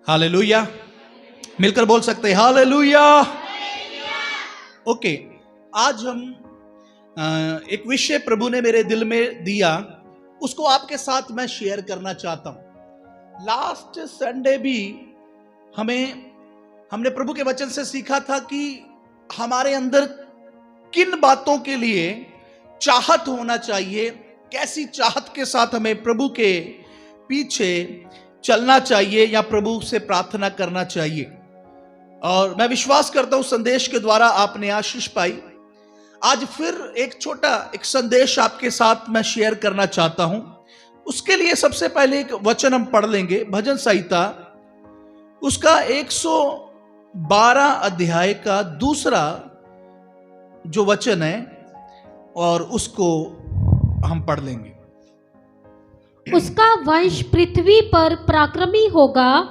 Hallelujah. मिलकर बोल सकते हैं हालेलुया। ओके, आज हम एक विषय प्रभु ने मेरे दिल में दिया, उसको आपके साथ मैं शेयर करना चाहता हूं। लास्ट संडे भी हमने प्रभु के वचन से सीखा था कि हमारे अंदर किन बातों के लिए चाहत होना चाहिए, कैसी चाहत के साथ हमें प्रभु के पीछे चलना चाहिए या प्रभु से प्रार्थना करना चाहिए। और मैं विश्वास करता हूं संदेश के द्वारा आपने आशीष पाई। आज फिर एक छोटा संदेश आपके साथ मैं शेयर करना चाहता हूं। उसके लिए सबसे पहले एक वचन हम पढ़ लेंगे, भजन संहिता उसका 112 अध्याय का दूसरा जो वचन है, और उसको हम पढ़ लेंगे। उसका वंश पृथ्वी पर पराक्रमी होगा,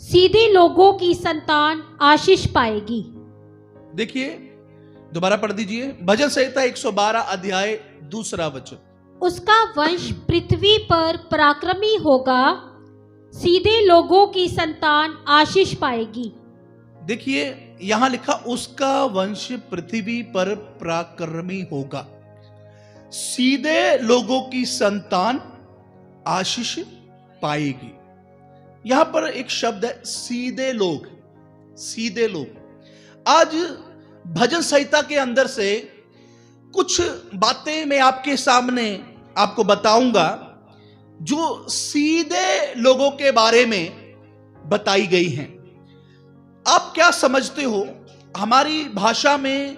सीधे लोगों की संतान आशीष पाएगी। देखिए, दोबारा पढ़ दीजिए, भजन संहिता 112 अध्याय दूसरा वचन। उसका वंश पृथ्वी पर पराक्रमी होगा, सीधे लोगों की संतान आशीष पाएगी। देखिए, यहां लिखा उसका वंश पृथ्वी पर पराक्रमी होगा, सीधे लोगों की संतान आशीष पाएगी। यहां पर एक शब्द है सीधे लोग, सीधे लोग। आज भजन संहिता के अंदर से कुछ बातें मैं आपके सामने आपको बताऊंगा जो सीधे लोगों के बारे में बताई गई हैं। आप क्या समझते हो, हमारी भाषा में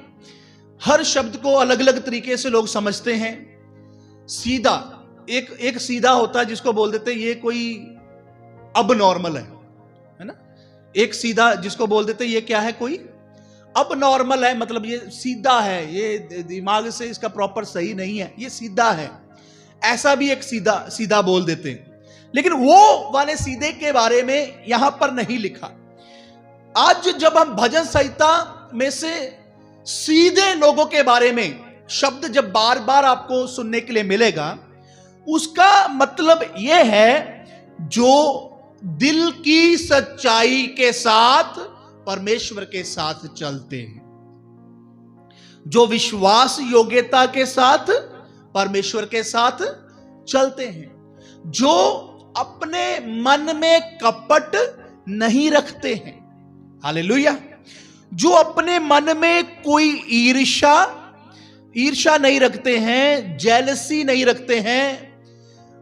हर शब्द को अलग अलग तरीके से लोग समझते हैं। सीधा, एक सीधा होता है जिसको बोल देते हैं ये कोई अब नॉर्मल है ना। एक सीधा जिसको बोल देते हैं ये क्या है, कोई अब नॉर्मल है, मतलब ये सीधा है, ये दिमाग से इसका प्रॉपर सही नहीं है, ये सीधा है। ऐसा भी एक सीधा बोल देते हैं, लेकिन वो वाले सीधे के बारे में यहां पर नहीं लिखा। आज जब हम भजन संहिता में से सीधे लोगों के बारे में शब्द जब बार बार आपको सुनने के लिए मिलेगा, उसका मतलब यह है जो दिल की सच्चाई के साथ परमेश्वर के साथ चलते हैं, जो विश्वास योग्यता के साथ परमेश्वर के साथ चलते हैं, जो अपने मन में कपट नहीं रखते हैं। हालेलुया। जो अपने मन में कोई ईर्ष्या नहीं रखते हैं, जेलसी नहीं रखते हैं,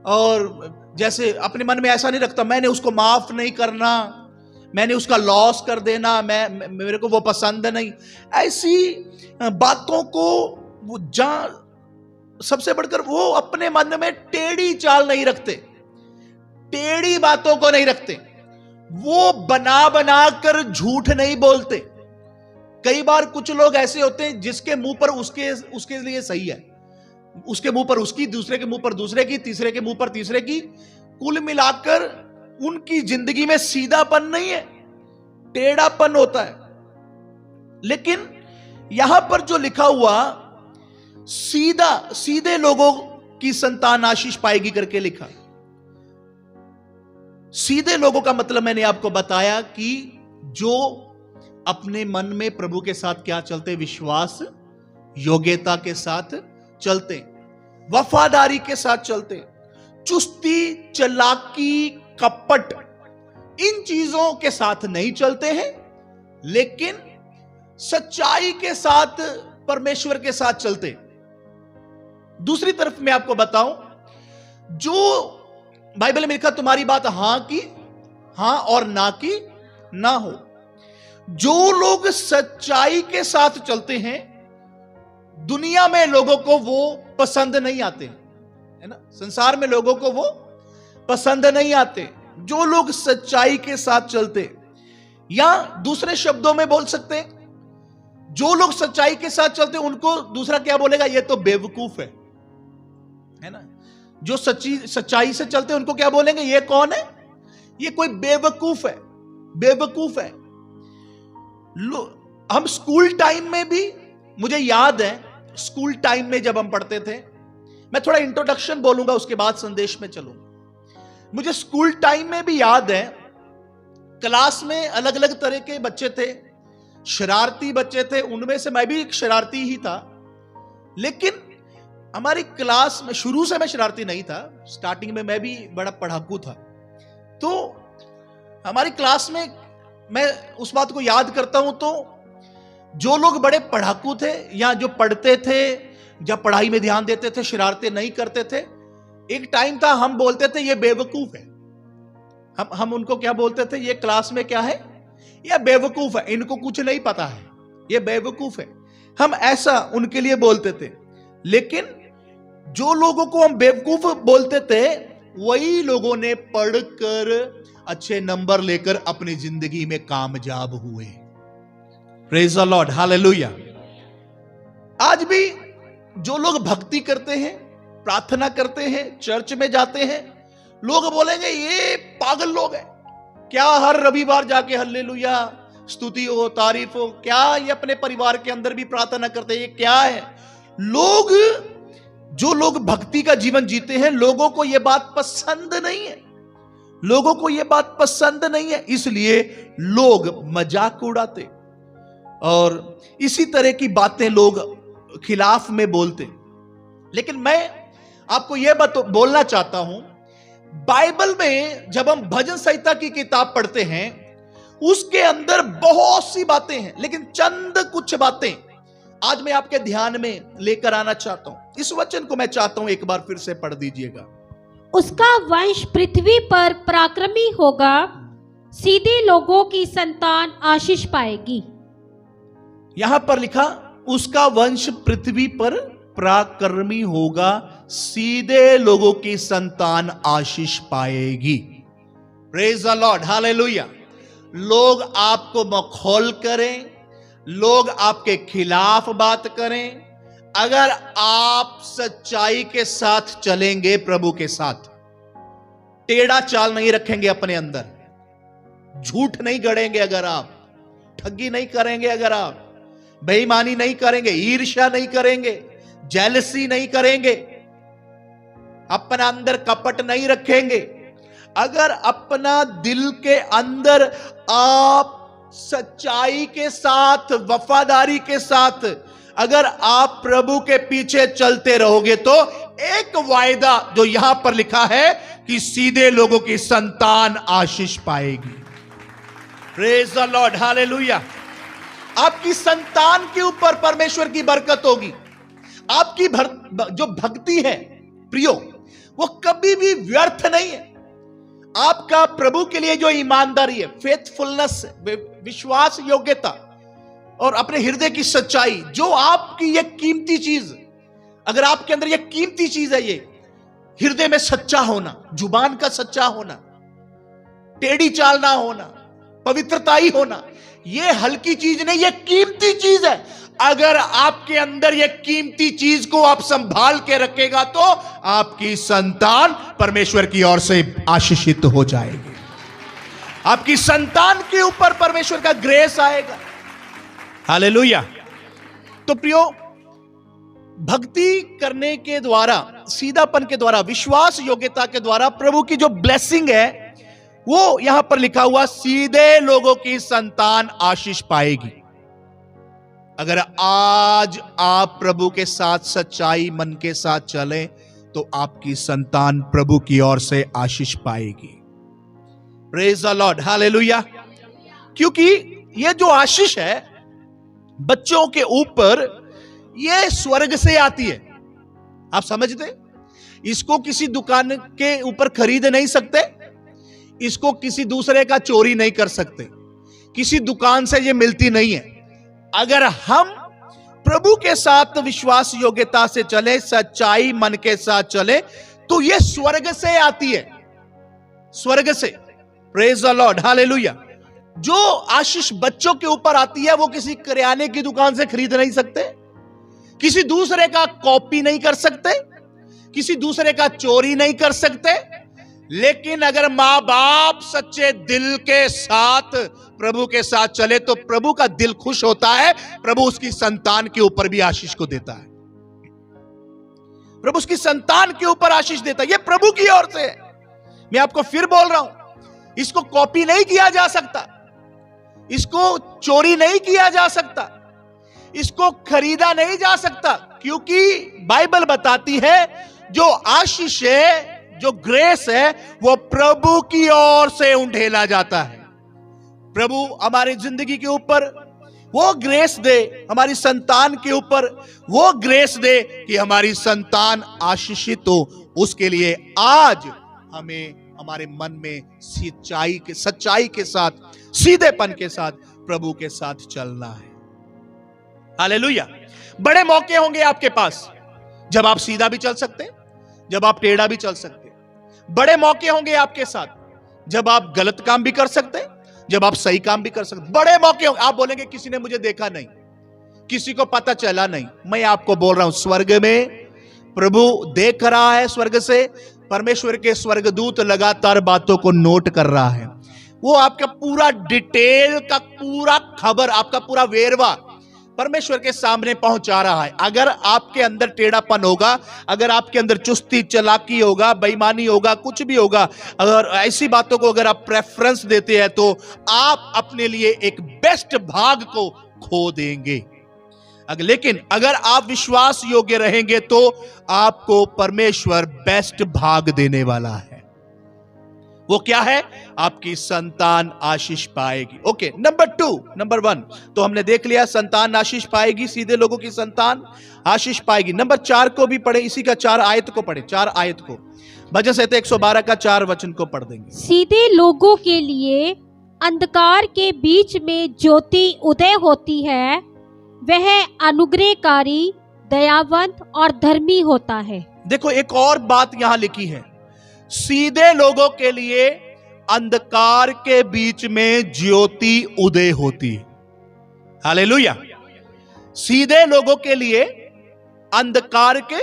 और जैसे अपने मन में ऐसा नहीं रखता मैंने उसको माफ नहीं करना, मैंने उसका लॉस कर देना, मेरे को वो पसंद नहीं। ऐसी बातों को वो सबसे बढ़कर वो अपने मन में टेढ़ी चाल नहीं रखते, टेढ़ी बातों को नहीं रखते, वो बना कर झूठ नहीं बोलते। कई बार कुछ लोग ऐसे होते हैं जिसके मुंह पर उसके लिए सही है, उसके मुंह पर उसकी, दूसरे के मुंह पर दूसरे की, तीसरे के मुंह पर तीसरे की, कुल मिलाकर उनकी जिंदगी में सीधापन नहीं है, टेढ़ापन होता है। लेकिन यहां पर जो लिखा हुआ सीधे लोगों की संतान आशीष पाएगी करके लिखा, सीधे लोगों का मतलब मैंने आपको बताया कि जो अपने मन में प्रभु के साथ क्या चलते, विश्वास योग्यता के साथ चलते, वफादारी के साथ चलते, चुस्ती चालाकी कपट इन चीजों के साथ नहीं चलते हैं, लेकिन सच्चाई के साथ परमेश्वर के साथ चलते। दूसरी तरफ मैं आपको बताऊं, जो बाइबल में लिखा तुम्हारी बात हां की हां और ना की ना हो। जो लोग सच्चाई के साथ चलते हैं, दुनिया में लोगों को वो पसंद नहीं आते, है ना। संसार में लोगों को वो पसंद नहीं आते जो लोग सच्चाई के साथ चलते, या दूसरे शब्दों में बोल सकते हैं, जो लोग सच्चाई के साथ चलते उनको दूसरा क्या बोलेगा, ये तो बेवकूफ है ना। जो सच्चाई से चलते उनको क्या बोलेंगे, ये कौन है, ये कोई बेवकूफ है, बेवकूफ है। हम स्कूल टाइम में भी, मुझे याद है स्कूल टाइम में जब हम पढ़ते थे, मैं थोड़ा इंट्रोडक्शन बोलूंगा उसके बाद संदेश में चलूंगा। मुझे स्कूल टाइम में भी याद है क्लास में अलग अलग तरह के बच्चे थे, शरारती बच्चे थे, उनमें से मैं भी एक शरारती ही था। लेकिन हमारी क्लास में शुरू से मैं शरारती नहीं था, स्टार्टिंग में मैं भी बड़ा पढ़ाकू था। तो हमारी क्लास में मैं उस बात को याद करता हूं, तो जो लोग बड़े पढ़ाकू थे या जो पढ़ते थे, जब पढ़ाई में ध्यान देते थे, शरारतें नहीं करते थे, एक टाइम था हम बोलते थे ये बेवकूफ है। हम उनको क्या बोलते थे, ये क्लास में क्या है, ये बेवकूफ है, इनको कुछ नहीं पता है, ये बेवकूफ है। हम ऐसा उनके लिए बोलते थे। लेकिन जो लोगों को हम बेवकूफ बोलते थे, वही लोगों ने पढ़कर अच्छे नंबर लेकर अपनी जिंदगी में कामयाब हुए। Praise the lord, hallelujah. आज भी जो लोग भक्ति करते हैं, प्रार्थना करते हैं, चर्च में जाते हैं, लोग बोलेंगे ये पागल लोग हैं, क्या हर रविवार जाके हल्लेलुया, स्तुति हो, तारीफ हो, क्या ये अपने परिवार के अंदर भी प्रार्थना करते हैं, ये क्या है। जो लोग भक्ति का जीवन जीते हैं, लोगों को यह बात पसंद नहीं है, लोगों को यह बात पसंद नहीं है, इसलिए लोग मजाक उड़ाते और इसी तरह की बातें लोग खिलाफ में बोलते। लेकिन मैं आपको यह बात बोलना चाहता हूं, बाइबल में जब हम भजन संहिता की किताब पढ़ते हैं, उसके अंदर बहुत सी बातें हैं, लेकिन चंद कुछ बातें आज मैं आपके ध्यान में लेकर आना चाहता हूं। इस वचन को मैं चाहता हूं एक बार फिर से पढ़ दीजिएगा। उसका वंश पृथ्वी पर पराक्रमी होगा, सीधे लोगों की संतान आशीष पाएगी। यहां पर लिखा, उसका वंश पृथ्वी पर पराक्रमी होगा, सीधे लोगों की संतान आशीष पाएगी। Praise the lord, hallelujah. लोग आपको मखौल करें, लोग आपके खिलाफ बात करें, अगर आप सच्चाई के साथ चलेंगे, प्रभु के साथ, टेढ़ा चाल नहीं रखेंगे अपने अंदर, झूठ नहीं गढ़ेंगे, अगर आप ठगी नहीं करेंगे, अगर आप बेईमानी नहीं करेंगे, ईर्ष्या नहीं करेंगे, जेलसी नहीं करेंगे, अपना अंदर कपट नहीं रखेंगे, अगर अपना दिल के अंदर आप सच्चाई के साथ, वफादारी के साथ अगर आप प्रभु के पीछे चलते रहोगे, तो एक वायदा जो यहां पर लिखा है कि सीधे लोगों की संतान आशीष पाएगी। Praise the lord, hallelujah. आपकी संतान के ऊपर परमेश्वर की बरकत होगी। आपकी जो भक्ति है प्रियो, वो कभी भी व्यर्थ नहीं है। आपका प्रभु के लिए जो ईमानदारी है, फेथफुलनेस, विश्वास योग्यता और अपने हृदय की सच्चाई, जो आपकी ये कीमती चीज, अगर आपके अंदर ये कीमती चीज है, ये हृदय में सच्चा होना, जुबान का सच्चा होना, टेढ़ी चाल ना होना, पवित्रता ही होना, ये हल्की चीज नहीं, ये कीमती चीज है। अगर आपके अंदर ये कीमती चीज को आप संभाल के रखेगा, तो आपकी संतान परमेश्वर की ओर से आशीषित हो जाएगी। आपकी संतान के ऊपर परमेश्वर का ग्रेस आएगा। हालेलुया। तो प्रियो, भक्ति करने के द्वारा, सीधापन के द्वारा, विश्वास योग्यता के द्वारा प्रभु की जो ब्लेसिंग है, वो यहां पर लिखा हुआ, सीधे लोगों की संतान आशीष पाएगी। अगर आज आप प्रभु के साथ सच्चाई मन के साथ चलें, तो आपकी संतान प्रभु की ओर से आशीष पाएगी। Praise the lord, hallelujah. क्योंकि ये जो आशीष है बच्चों के ऊपर, ये स्वर्ग से आती है। आप समझते? इसको किसी दुकान के ऊपर खरीद नहीं सकते, इसको किसी दूसरे का चोरी नहीं कर सकते, किसी दुकान से ये मिलती नहीं है। अगर हम प्रभु के साथ विश्वास योग्यता से चले, सच्चाई मन के साथ चले, तो ये स्वर्ग से आती है, स्वर्ग से। Praise the lord, hallelujah. जो आशीष बच्चों के ऊपर आती है, वो किसी किराने की दुकान से खरीद नहीं सकते, किसी दूसरे का कॉपी नहीं कर सकते, किसी दूसरे का चोरी नहीं कर सकते। लेकिन अगर मां बाप सच्चे दिल के साथ प्रभु के साथ चले, तो प्रभु का दिल खुश होता है, प्रभु उसकी संतान के ऊपर भी आशीष को देता है, प्रभु उसकी संतान के ऊपर आशीष देता है। यह प्रभु की ओर से है। मैं आपको फिर बोल रहा हूं, इसको कॉपी नहीं किया जा सकता, इसको चोरी नहीं किया जा सकता, इसको खरीदा नहीं जा सकता, क्योंकि बाइबल बताती है जो आशीष है, जो ग्रेस है, वो प्रभु की ओर से उंडेला जाता है। प्रभु हमारी जिंदगी के ऊपर वो ग्रेस दे, हमारी संतान के ऊपर वो ग्रेस दे कि हमारी संतान आशीषित हो। उसके लिए आज हमें हमारे मन में सच्चाई के साथ, सीधेपन के साथ प्रभु के साथ चलना है। हालेलुया। बड़े मौके होंगे आपके पास, जब आप सीधा भी चल सकते, जब आप टेढ़ा भी चल सकते। बड़े मौके होंगे आपके साथ, जब आप गलत काम भी कर सकते, जब आप सही काम भी कर सकते। बड़े मौके होंगे। आप बोलेंगे किसी ने मुझे देखा नहीं, किसी को पता चला नहीं। मैं आपको बोल रहा हूं, स्वर्ग में प्रभु देख रहा है। स्वर्ग से परमेश्वर के स्वर्गदूत लगातार बातों को नोट कर रहा है। वो आपका पूरा डिटेल का पूरा खबर, आपका पूरा वेरवा परमेश्वर के सामने पहुंचा रहा है। अगर आपके अंदर टेढ़ापन होगा, अगर आपके अंदर चुस्ती चालाकी होगा, बेईमानी होगा, कुछ भी होगा, अगर ऐसी बातों को अगर आप प्रेफरेंस देते हैं, तो आप अपने लिए एक बेस्ट भाग को खो देंगे। लेकिन अगर आप विश्वास योग्य रहेंगे तो आपको परमेश्वर बेस्ट भाग देने वाला है। वो क्या है? आपकी संतान आशीष पाएगी। ओके, नंबर 1 तो हमने देख लिया, संतान आशीष पाएगी, सीधे लोगों की संतान आशीष पाएगी। नंबर 4 को भी पढ़े, इसी का 4 आयत को पढ़े, 4 आयत को, भजन संहिता 112 का 4 वचन को पढ़ देंगे। सीधे लोगों के लिए अंधकार के बीच में ज्योति उदय होती है, वह अनुग्रहकारी, दयावंत और धर्मी होता है। देखो, एक और बात यहां लिखी है, सीधे लोगों के लिए अंधकार के बीच में ज्योति उदय होती है। हालेलुया। सीधे लोगों के लिए अंधकार के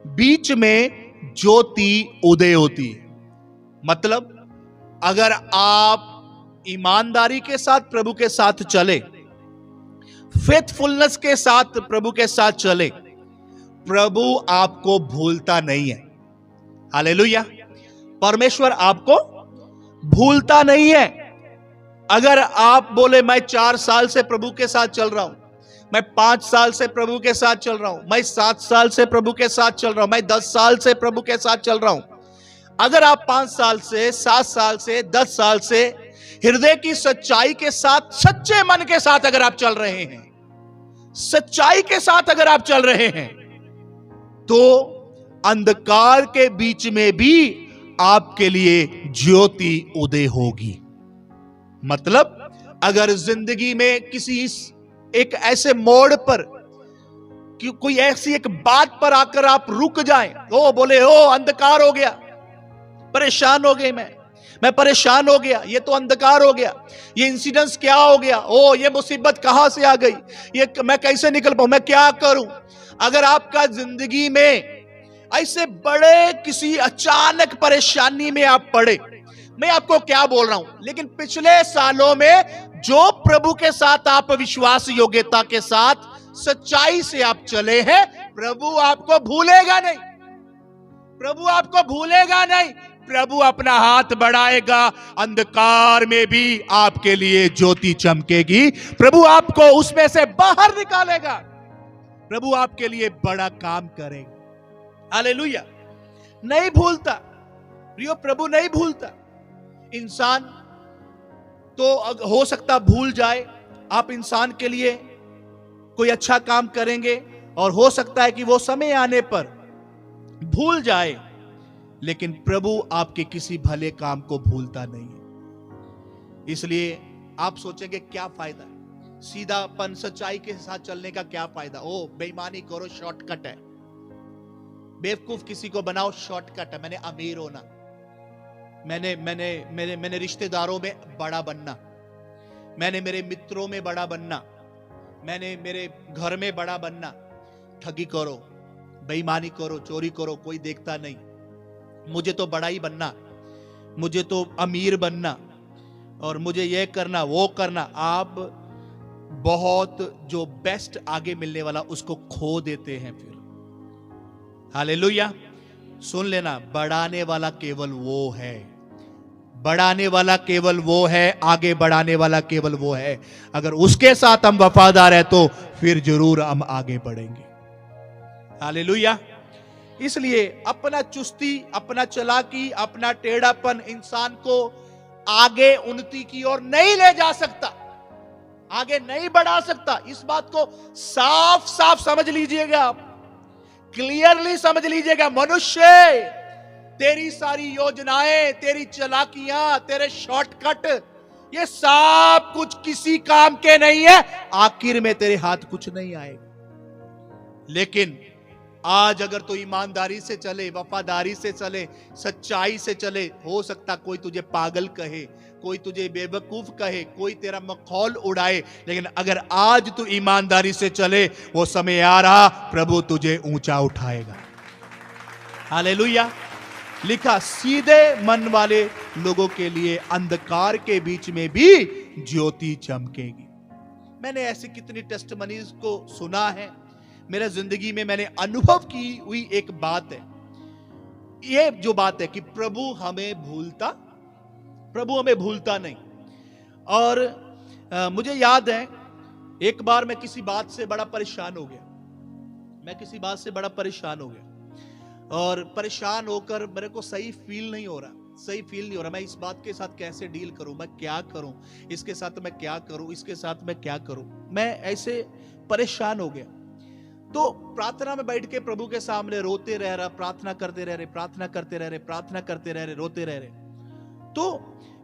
बीच में ज्योति उदय होती है। मतलब अगर आप ईमानदारी के साथ प्रभु के साथ चले, फेथफुलनेस के साथ प्रभु के साथ चले, प्रभु आपको भूलता नहीं है। हालेलुया। परमेश्वर आपको भूलता नहीं है। अगर आप बोले मैं 4 साल से प्रभु के साथ चल रहा हूं, मैं 5 साल से प्रभु के साथ चल रहा हूं, मैं 7 साल से प्रभु के साथ चल रहा हूं, मैं 10 साल से प्रभु के साथ चल रहा हूं, अगर आप 5 साल से, 7 साल से, 10 साल से हृदय की सच्चाई के साथ, सच्चे मन के साथ अगर आप चल रहे हैं, सच्चाई के साथ अगर आप चल रहे हैं, तो अंधकार के बीच में भी आपके लिए ज्योति उदय होगी। मतलब अगर जिंदगी में किसी एक ऐसे मोड़ पर, कोई ऐसी एक बात पर आकर आप रुक जाएं, ओ बोले ओ अंधकार हो गया, परेशान हो गई, मैं परेशान हो गया, ये तो अंधकार हो गया, ये इंसिडेंस क्या हो गया, ओ ये मुसीबत कहां से आ गई, ये मैं कैसे निकल पाऊं, मैं क्या करूं। अगर आपका जिंदगी में ऐसे बड़े किसी अचानक परेशानी में आप पड़े, मैं आपको क्या बोल रहा हूं, लेकिन पिछले सालों में जो प्रभु के साथ आप विश्वास योग्यता के साथ सच्चाई से आप चले हैं, प्रभु आपको भूलेगा नहीं, प्रभु आपको भूलेगा नहीं। प्रभु अपना हाथ बढ़ाएगा, अंधकार में भी आपके लिए ज्योति चमकेगी, प्रभु आपको उसमें से बाहर निकालेगा, प्रभु आपके लिए बड़ा काम करेगा। हालेलुया। नहीं भूलता प्रियो, प्रभु नहीं भूलता। इंसान तो हो सकता भूल जाए, आप इंसान के लिए कोई अच्छा काम करेंगे और हो सकता है कि वो समय आने पर भूल जाए, लेकिन प्रभु आपके किसी भले काम को भूलता नहीं है। इसलिए आप सोचेंगे क्या फायदा है, सीधापन सच्चाई के साथ चलने का क्या फायदा, ओ बेईमानी करो शॉर्टकट है, बेवकूफ किसी को बनाओ शॉर्टकट है, मैंने अमीर होना, मैंने रिश्तेदारों में बड़ा बनना, मैंने मेरे मित्रों में बड़ा बनना, मैंने मेरे घर में बड़ा बनना। ठगी करो, बेईमानी करो, चोरी करो, कोई देखता नहीं, मुझे तो बड़ा ही बनना, मुझे तो अमीर बनना, और मुझे ये करना वो करना। आप बहुत जो बेस्ट आगे मिलने वाला उसको खो देते हैं फिर। हालेलुया। सुन लेना, बढ़ाने वाला केवल वो है बढ़ाने वाला केवल वो है, आगे बढ़ाने वाला केवल वो है। अगर उसके साथ हम वफादार है तो फिर जरूर हम आगे बढ़ेंगे। हालेलुया। इसलिए अपना चुस्ती, अपना चालाकी, अपना टेढ़ापन इंसान को आगे उन्नति की ओर नहीं ले जा सकता, आगे नहीं बढ़ा सकता। इस बात को साफ साफ समझ लीजिएगा, आप क्लियरली समझ लीजिएगा। मनुष्य, तेरी सारी योजनाएं, तेरी चालाकियां, तेरे शॉर्टकट, ये सब कुछ किसी काम के नहीं है। आखिर में तेरे हाथ कुछ नहीं आएगा। लेकिन आज अगर तू ईमानदारी से चले, वफादारी से चले, सच्चाई से चले, हो सकता कोई तुझे पागल कहे, कोई तुझे बेवकूफ कहे, कोई तेरा मखौल उड़ाए, लेकिन अगर आज तू ईमानदारी से चले, वो समय आ रहा, प्रभु तुझे ऊंचा उठाएगा। हालेलुया। लिखा, सीधे मन वाले लोगों के लिए अंधकार के बीच में भी ज्योति चमकेगी। मैंने ऐसी कितनी टेस्टमनीज को सुना है, मेरे जिंदगी में मैंने अनुभव की हुई एक बात है। ये जो बात है कि प्रभु हमें भूलता नहीं। और मुझे याद है, एक बार मैं किसी बात से बड़ा परेशान हो गया। और परेशान होकर मेरे को सही फील नहीं हो रहा। मैं इस बात के साथ कैसे डील करूं, मैं क्या करूं, इसके साथ मैं क्या करूं, इसके साथ मैं क्या करूं। मैं ऐसे परेशान हो गया। तो प्रार्थना में बैठ के प्रभु के सामने रोते रह रहा, प्रार्थना करते रह रहे, रोते रह रहे। तो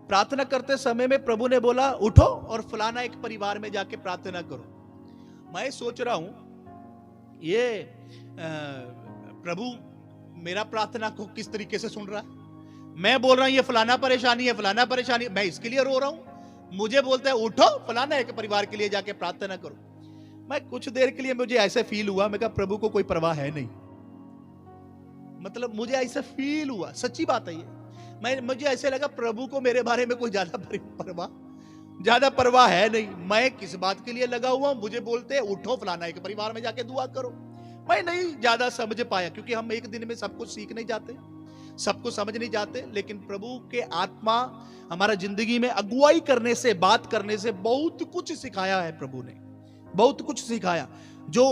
प्रार्थना करते समय में प्रभु ने बोला, उठो और फलाना एक परिवार में जाके प्रार्थना करो। मैं सोच रहा हूं, ये प्रभु मेरा प्रार्थना को किस तरीके से सुन रहा है। मैं बोल रहा हूं ये फलाना परेशानी है, मैं इसके लिए रो रहा हूं। मुझे बोलता है उठो, फलाना एक परिवार के लिए जाके प्रार्थना करो। मैं कुछ देर के लिए मुझे ऐसे फील हुआ, मैं कहा प्रभु को कोई परवाह है नहीं। मतलब मुझे ऐसा फील हुआ, सच्ची बात है ये। मुझे ऐसे लगा प्रभु को मेरे बारे में कोई ज्यादा परवाह है नहीं। मैं किस बात के लिए लगा हुआ हूं, मुझे बोलते हैं उठो फलाना एक परिवार में जाके दुआ करो। मैं नहीं ज्यादा समझ पाया, क्योंकि हम एक दिन में सब कुछ सीख नहीं जाते, सब कुछ समझ नहीं जाते। लेकिन प्रभु के आत्मा हमारा जिंदगी में अगुवाई करने से, बात करने से बहुत कुछ सिखाया है। प्रभु ने बहुत कुछ सिखाया जो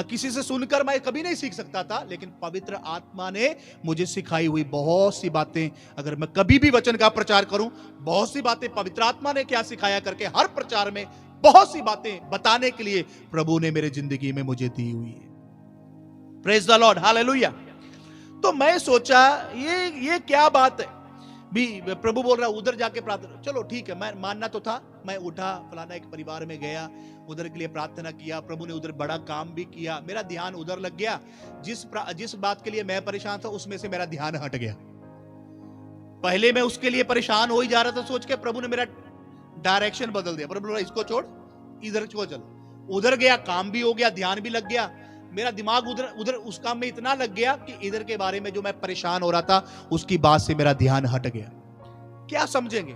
किसी से सुनकर मैं कभी नहीं सीख सकता था, लेकिन पवित्र आत्मा ने मुझे सिखाई हुई बहुत सी बातें, अगर मैं कभी भी वचन का प्रचार करूं, बहुत सी बातें पवित्र आत्मा ने क्या सिखाया करके हर प्रचार में बहुत सी बातें बताने के लिए प्रभु ने मेरे जिंदगी में मुझे दी हुई है। Praise the lord, hallelujah. तो मैं सोचा ये क्या बात है, भी प्रभु बोल रहा उधर जाके प्रार्थना। चलो ठीक है, मैं मानना तो था। मैं उठा, फलाना एक परिवार में गया, उधर के लिए प्रार्थना किया। प्रभु ने उधर बड़ा काम भी किया। मेरा ध्यान उधर लग गया। जिस बात के लिए मैं परेशान था उसमें से मेरा ध्यान हट गया। पहले मैं उसके लिए परेशान हो ही जा रहा था सोच के, प्रभु ने मेरा डायरेक्शन बदल दिया। प्रभु बोला इसको छोड़, इधर को चल। उधर गया, काम भी हो गया, ध्यान भी लग गया। मेरा दिमाग उधर उस काम में इतना लग गया कि इधर के बारे में जो मैं परेशान हो रहा था उसकी बात से मेरा ध्यान हट गया। क्या समझेंगे?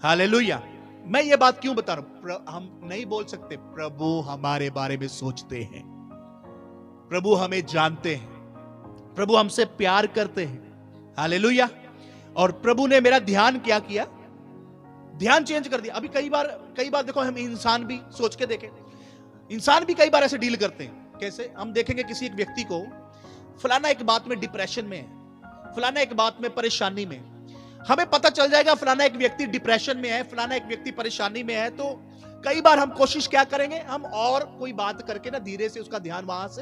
हालेलुया। मैं ये बात क्यों बता रहा हूं? हम नहीं बोल सकते प्रभु हमारे बारे में सोचते हैं, प्रभु हमें जानते हैं, प्रभु हमसे प्यार करते हैं। हालेलुया। और प्रभु ने मेरा ध्यान क्या किया? ध्यान चेंज कर दिया। अभी कई बार देखो, हम इंसान भी सोच के देखें, इंसान भी कई बार ऐसे डील करते हैं। कैसे? हम देखेंगे किसी एक व्यक्ति को, फलाना एक बात में डिप्रेशन में है, फलाना एक बात में परेशानी में, हमें पता चल जाएगा फलाना एक व्यक्ति डिप्रेशन में है, फलाना एक व्यक्ति परेशानी में है। तो कई बार हम कोशिश क्या करेंगे, हम और कोई बात करके ना धीरे से उसका ध्यान वहां से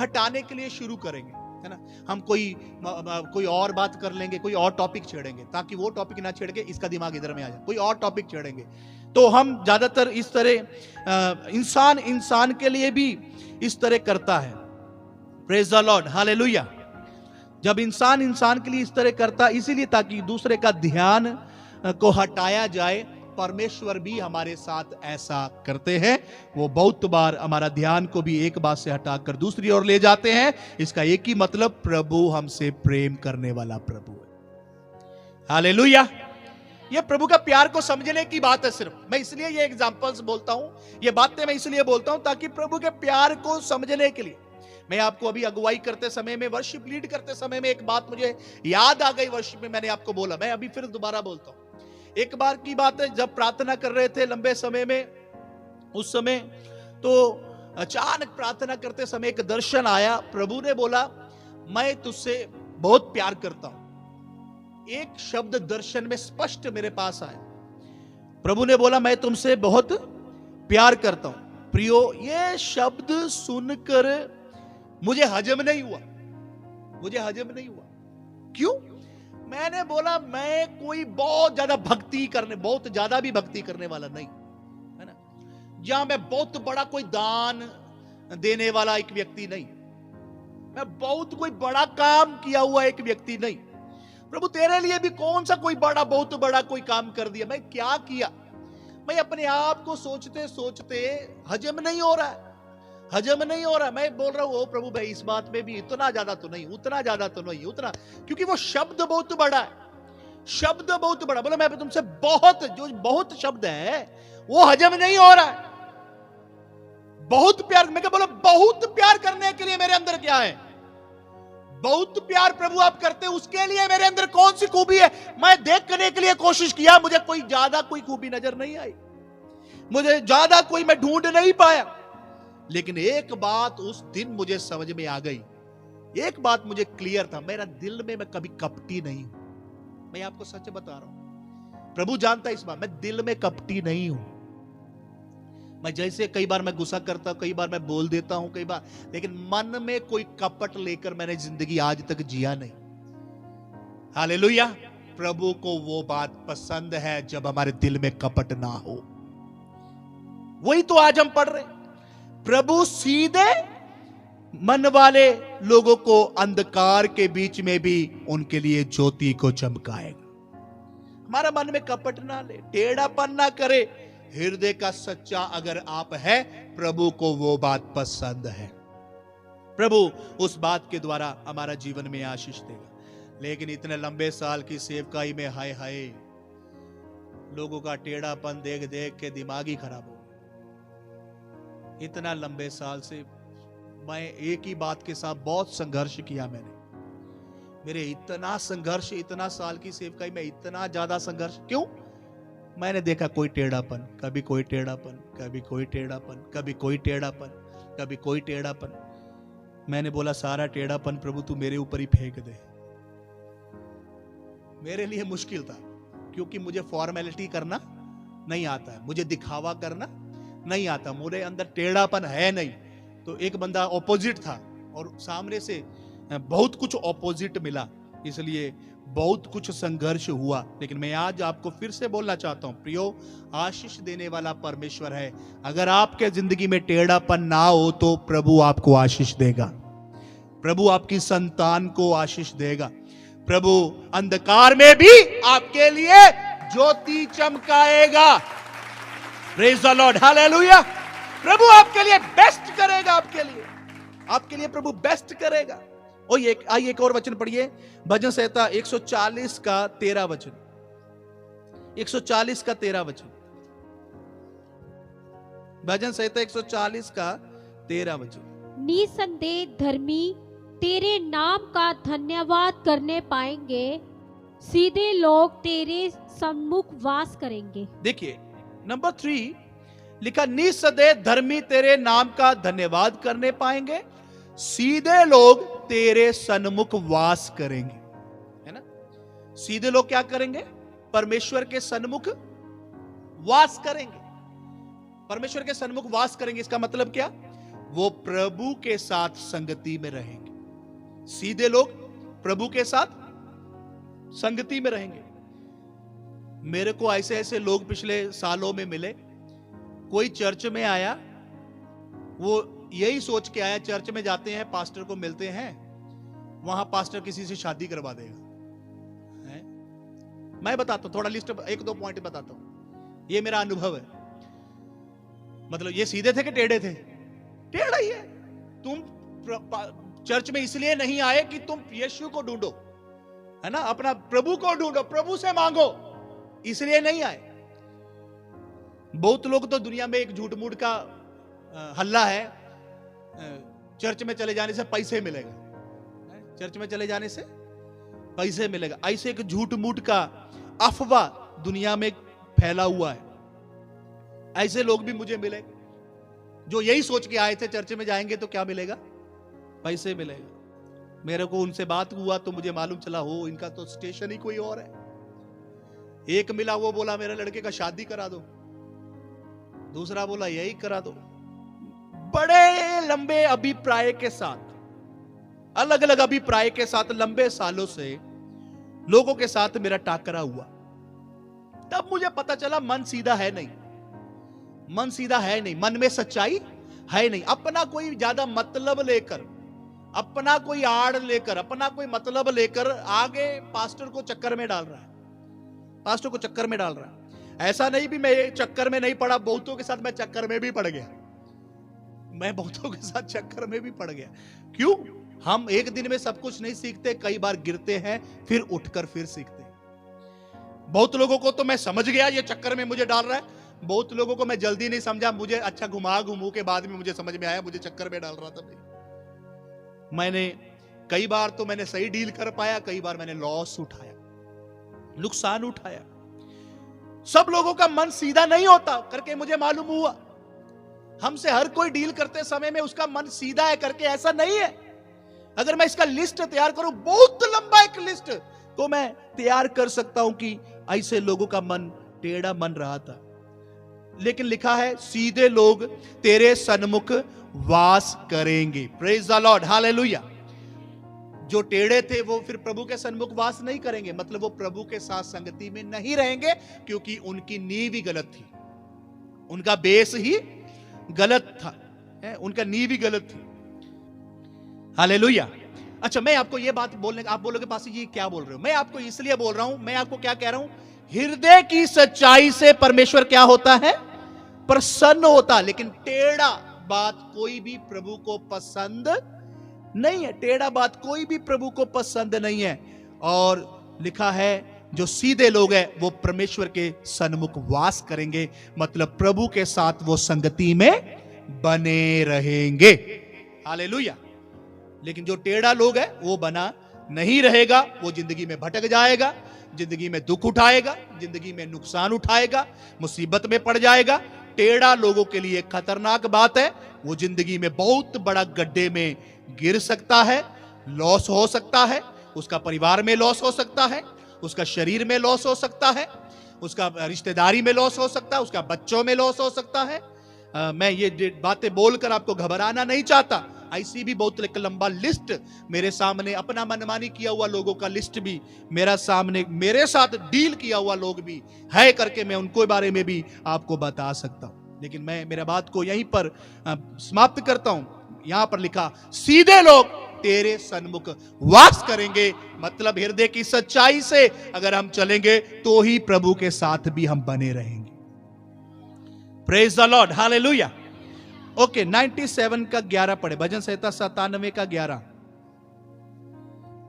हटाने के लिए शुरू करेंगे, है ना। हम कोई और बात कर लेंगे, कोई और टॉपिक छेड़ेंगे, ताकि वो टॉपिक ना छेड़ के इसका दिमाग इधर में आ जाए, कोई और टॉपिक छेड़ेंगे। तो हम ज्यादातर इस तरह इंसान के लिए भी इस तरह करता है। Praise the lord, hallelujah. जब इंसान के लिए इस तरह करता, इसीलिए ताकि दूसरे का ध्यान को हटाया जाए। परमेश्वर भी हमारे साथ ऐसा करते हैं। वो बहुत बार हमारा ध्यान को भी एक बात से हटाकर दूसरी ओर ले जाते हैं। इसका एक ही मतलब, प्रभु हमसे प्रेम करने वाला प्रभु है। हालेलुया। ये प्रभु का प्यार को समझने की बात है सिर्फ। मैं इसलिए ये एग्जांपल्स बोलता हूं, ये बातें मैं इसलिए बोलता हूं ताकि प्रभु के प्यार को समझने के लिए, मैं आपको अभी अगुवाई करते समय में, वर्शिप लीड करते समय में एक बात मुझे याद आ गई, वर्शिप में मैंने आपको बोला, मैं अभी फिर दोबारा बोलता हूं। एक बार की बात है, जब प्रार्थना कर रहे थे लंबे समय में, उस समय तो अचानक प्रार्थना करते समय एक दर्शन आया। प्रभु ने बोला, मैं तुझसे बहुत प्यार करता हूं। एक शब्द दर्शन में स्पष्ट मेरे पास आया। प्रभु ने बोला, मैं तुमसे बहुत प्यार करता हूं। प्रियो, ये शब्द सुनकर मुझे हजम नहीं हुआ, मुझे हजम नहीं हुआ। क्यों? मैंने बोला, मैं कोई बहुत ज्यादा भक्ति करने, बहुत ज्यादा भी भक्ति करने वाला नहीं, है ना, जहां मैं बहुत बड़ा कोई दान देने वाला एक व्यक्ति नहीं, मैं बहुत कोई बड़ा काम किया हुआ एक व्यक्ति नहीं। प्रभु, तेरे लिए भी कौन सा कोई बड़ा, बहुत बड़ा कोई काम कर दिया? मैं क्या किया? मैं अपने आप को सोचते सोचते हजम नहीं हो रहा है, हजम नहीं हो रहा। मैं बोल रहा हूं, ओ प्रभु भाई, इस बात में भी इतना ज्यादा तो नहीं, उतना ज्यादा तो नहीं, उतना, क्योंकि वो शब्द बहुत बड़ा है, शब्द बहुत बड़ा। बोला, मैं तुमसे बहुत, जो बहुत शब्द है वो हजम नहीं हो रहा है। बहुत प्यार, मैं क्या बोला, बहुत प्यार करने के लिए मेरे अंदर क्या है? बहुत प्यार प्रभु आप करते हैं, उसके लिए मेरे अंदर कौन सी खूबी है? मैं देखने के लिए कोशिश किया, मुझे कोई ज्यादा कोई खूबी नजर नहीं आई, मुझे ज्यादा कोई मैं ढूंढ नहीं पाया। लेकिन एक बात उस दिन मुझे समझ में आ गई, एक बात मुझे क्लियर था, मेरा दिल में मैं कभी कपटी नहीं हूं। मैं आपको सच बता रहा हूं, प्रभु जानता है इस बात, मैं दिल में कपटी नहीं हूं। मैं जैसे कई बार मैं गुस्सा करता हूं, कई बार मैं बोल देता हूं, कई बार, लेकिन मन में कोई कपट लेकर मैंने जिंदगी आज तक जिया नहीं। हालेलुया। प्रभु को वो बात पसंद है जब हमारे दिल में कपट ना हो। वही तो आज हम पढ़ रहे हैं। प्रभु सीधे मन वाले लोगों को अंधकार के बीच में भी उनके लिए ज्योति को चमकाएगा। हमारा मन में कपट ना ले, टेढ़ापन ना करे, हृदय का सच्चा अगर आप है, प्रभु को वो बात पसंद है। प्रभु उस बात के द्वारा हमारा जीवन में आशीष देगा। लेकिन इतने लंबे साल की सेवकाई में, हाय हाय, लोगों का टेढ़ापन देख देख के दिमाग ही खराब हो गया। इतना लंबे साल से मैं एक ही बात के साथ बहुत संघर्ष किया मैंने। मेरे इतना संघर्ष, इतना साल की सेवकाई में इतना ज्यादा संघर्ष, क्यों? मैंने देखा कोई टेढ़ापन, कभी कोई टेढ़ापन, कभी कोई टेढ़ापन, कभी कोई टेढ़ापन, कभी कोई टेढ़ापन। मैंने बोला, सारा टेढ़ापन प्रभु तू मेरे ऊपर ही फेंक दे। मेरे लिए मुश्किल था, क्योंकि मुझे फॉर्मेलिटी करना नहीं आता है, मुझे दिखावा करना नहीं आता, मेरे अंदर टेढ़ापन है नहीं। तो एक बंदा ऑपोजिट था और सामने से बहुत कुछ ऑपोजिट मिला, इसलिए बहुत कुछ संघर्ष हुआ। लेकिन मैं आज आपको फिर से बोलना चाहता हूं, प्रियो, आशीष देने वाला परमेश्वर है। अगर आपके जिंदगी में टेढ़ापन ना हो तो प्रभु आपको आशीष देगा, प्रभु आपकी संतान को आशीष देगा, प्रभु अंधकार में भी आपके लिए ज्योति चमकाएगा। Praise the lord, hallelujah. प्रभु आपके लिए बेस्ट करेगा, आपके लिए प्रभु बेस्ट करेगा। और आइए एक और वचन पढ़िए, भजन संहिता 140 का 13 वचन, 140 का 13 वचन, भजन संहिता 140 का 13 वचन। निसंदेह धर्मी तेरे नाम का धन्यवाद करने पाएंगे, सीधे लोग तेरे सम्मुख वास करेंगे। देखिए नंबर 3 लिखा, निसंदेह धर्मी तेरे नाम का धन्यवाद करने पाएंगे, सीधे लोग तेरे सन्मुख वास करेंगे। है ना, सीधे लोग क्या करेंगे? परमेश्वर के सन्मुख वास करेंगे, परमेश्वर के सन्मुख वास करेंगे। इसका मतलब क्या? वो प्रभु के साथ संगति में रहेंगे। सीधे लोग प्रभु के साथ संगति में रहेंगे। मेरे को ऐसे ऐसे लोग पिछले सालों में मिले, कोई चर्च में आया, वो यही सोच के आया, चर्च में जाते हैं, पास्टर को मिलते हैं, वहां पास्टर किसी से शादी करवा देगा। मैं बताता हूं, थोड़ा लिस्ट 1-2 पॉइंट बताता हूं, ये मेरा अनुभव है। मतलब ये सीधे थे कि टेढ़े थे? टेढ़ा ही है। तुम चर्च में इसलिए नहीं आए कि तुम यीशु को ढूंढो, है ना, अपना प्रभु को ढूंढो, प्रभु से मांगो, इसलिए नहीं आए। बहुत लोग तो दुनिया में एक झूठ मूठ का हल्ला है, चर्च में चले जाने से पैसे मिलेगा, चर्च में चले जाने से पैसे मिलेगा, ऐसे एक झूठ मूठ का अफवाह दुनिया में फैला हुआ है। ऐसे लोग भी मुझे मिले जो यही सोच के आए थे चर्च में जाएंगे तो क्या मिलेगा, पैसे मिलेगा। मेरे को उनसे बात हुआ तो मुझे मालूम चला हो इनका तो स्टेशन ही कोई और है। एक मिला, वो बोला मेरे लड़के का शादी करा दो, दूसरा बोला यही करा दो। बड़े लंबे अभिप्राय के साथ, अलग अलग अभिप्राय के साथ लंबे सालों से लोगों के साथ मेरा टाकरा हुआ। तब मुझे पता चला मन सीधा है नहीं, मन सीधा है नहीं, मन में सच्चाई है नहीं। अपना कोई ज्यादा मतलब लेकर, अपना कोई आड़ लेकर, अपना कोई मतलब लेकर आगे पास्टर को चक्कर में डाल रहा है, पास्टर को चक्कर में डाल रहा है। ऐसा नहीं भी मैं चक्कर में नहीं पड़ा, बहुतों के साथ मैं चक्कर में भी पड़ गया, मैं बहुतों के साथ चक्कर में भी पड़ गया। क्यों? हम एक दिन में सब कुछ नहीं सीखते, कई बार गिरते हैं फिर उठकर फिर सीखते हैं। बहुत लोगों को तो मैं समझ गया ये चक्कर में मुझे डाल रहा है, बहुत लोगों को मैं जल्दी नहीं समझा, मुझे अच्छा घुमू के बाद में मुझे समझ में आया मुझे चक्कर में डाल रहा था भाई। मैंने कई बार तो मैंने सही डील कर पाया, कई बार मैंने लॉस उठाया, नुकसान उठाया। सब लोगों का मन सीधा नहीं होता करके मुझे मालूम हुआ। हमसे हर कोई डील करते समय में उसका मन सीधा है करके ऐसा नहीं है। अगर मैं इसका लिस्ट तैयार करूं, बहुत लंबा एक लिस्ट तो मैं तैयार कर सकता हूं कि ऐसे लोगों का मन टेढ़ा मन रहा था। लेकिन लिखा है सीधे लोग तेरे सन्मुख वास करेंगे। Praise the lord, hallelujah. जो टेढ़े थे वो फिर प्रभु के सन्मुख वास नहीं करेंगे, मतलब वो प्रभु के साथ संगति में नहीं रहेंगे, क्योंकि उनकी नींव ही गलत थी, उनका बेस ही गलत था, उनका नींव ही गलत थी। हालेलुया। अच्छा, मैं आपको ये बात बोलने, आप बोलोगे पास ये क्या बोल रहे हो? मैं आपको इसलिए बोल रहा हूं, मैं आपको क्या कह रहा हूं, हृदय की सच्चाई से परमेश्वर क्या होता है? प्रसन्न होता। लेकिन टेढ़ा बात कोई भी प्रभु को पसंद नहीं है, टेढ़ा बात कोई भी प्रभु को पसंद नहीं है। और लिखा है जो सीधे लोग हैं वो परमेश्वर के सन्मुख वास करेंगे, मतलब प्रभु के साथ वो संगति में बने रहेंगे। हालेलुया। लेकिन जो टेढ़ा लोग है वो बना नहीं रहेगा, वो जिंदगी में भटक जाएगा, जिंदगी में दुख उठाएगा, जिंदगी में नुकसान उठाएगा, मुसीबत में पड़ जाएगा। टेढ़ा लोगों के लिए खतरनाक बात है, वो जिंदगी में बहुत बड़ा गड्ढे में गिर सकता है, लॉस हो सकता है, उसका परिवार में लॉस हो सकता है, उसका शरीर में लॉस हो सकता है, उसका रिश्तेदारी में लॉस हो सकता है, उसका बच्चों में लॉस हो सकता है। मैं ये बातें बोलकर आपको घबराना नहीं चाहता। ऐसी भी बहुत एक लंबा लिस्ट मेरे सामने, अपना मनमानी किया हुआ लोगों का लिस्ट भी मेरा सामने, मेरे साथ डील किया हुआ लोग भी है करके मैं उनको बारे में भी आपको बता सकता हूं। लेकिन मैं मेरा बात को यहीं पर समाप्त करता हूं। यहां पर लिखा सीधे लोग तेरे सन्मुख वास करेंगे, मतलब हृदय की सच्चाई से अगर हम चलेंगे तो ही प्रभु के साथ भी हम बने रहेंगे। Praise the lord, hallelujah. Okay, 97 का 11 पढ़े, भजन संहिता 97 का 11,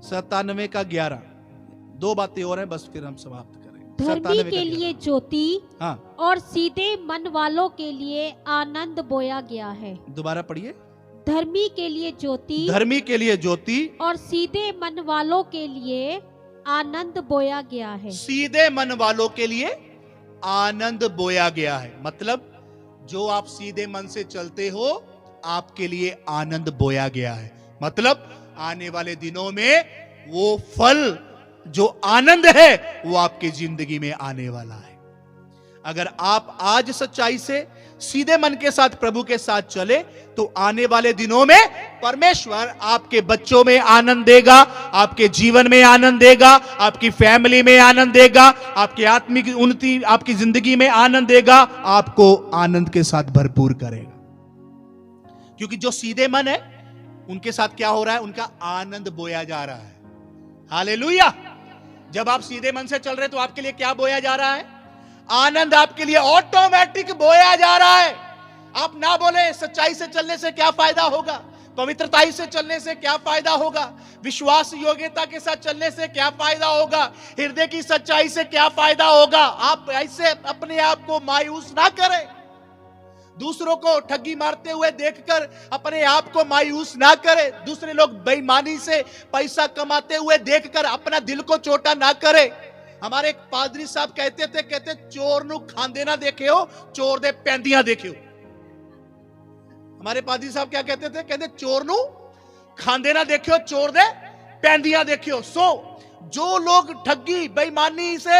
97 का 11। दो बातें और हैं बस फिर हम समाप्त करें। धर्मी के लिए ज्योति, हाँ, और सीधे मन वालों के लिए आनंद बोया गया है। दोबारा पढ़िए। धर्मी के लिए ज्योति, धर्मी के लिए ज्योति, और सीधे मन वालों के लिए आनंद बोया गया है। सीधे मन वालों के लिए आनंद बोया गया है, मतलब जो आप सीधे मन से चलते हो आपके लिए आनंद बोया गया है। मतलब आने वाले दिनों में वो फल जो आनंद है वो आपकी जिंदगी में आने वाला है। अगर आप आज सच्चाई से सीधे मन के साथ प्रभु के साथ चले तो आने वाले दिनों में परमेश्वर आपके बच्चों में आनंद देगा, आपके जीवन में आनंद देगा, आपकी फैमिली में आनंद देगा, आपकी आत्मिक उन्नति, आपकी जिंदगी में आनंद देगा, आपको आनंद के साथ भरपूर करेगा। क्योंकि जो सीधे मन है उनके साथ क्या हो रहा है? उनका आनंद बोया जा रहा है। हालेलुया। जब आप सीधे मन से चल रहे तो आपके लिए क्या बोया जा रहा है? आनंद आपके लिए ऑटोमेटिक बोया जा रहा है। आप ना बोले सच्चाई से चलने से क्या फायदा होगा, पवित्रता से चलने से क्या फायदा होगा, विश्वास योग्यता के साथ चलने से क्या फायदा होगा, हृदय की सच्चाई से क्या फायदा होगा। आप ऐसे अपने आप को मायूस ना करें। दूसरों को ठगी मारते हुए देखकर अपने आप को मायूस ना करे। दूसरे लोग बेईमानी से पैसा कमाते हुए देखकर अपना दिल को छोटा ना करे। हमारे एक पादरी साहब कहते चोर नु खांदे ना देखे हो, चोर दे पैंदियां देखे हो। हमारे पादरी साहब क्या कहते चोर नु खांदे ना देखे हो, चोर दे पैंदियां देखे हो। जो लोग ठगी बेईमानी से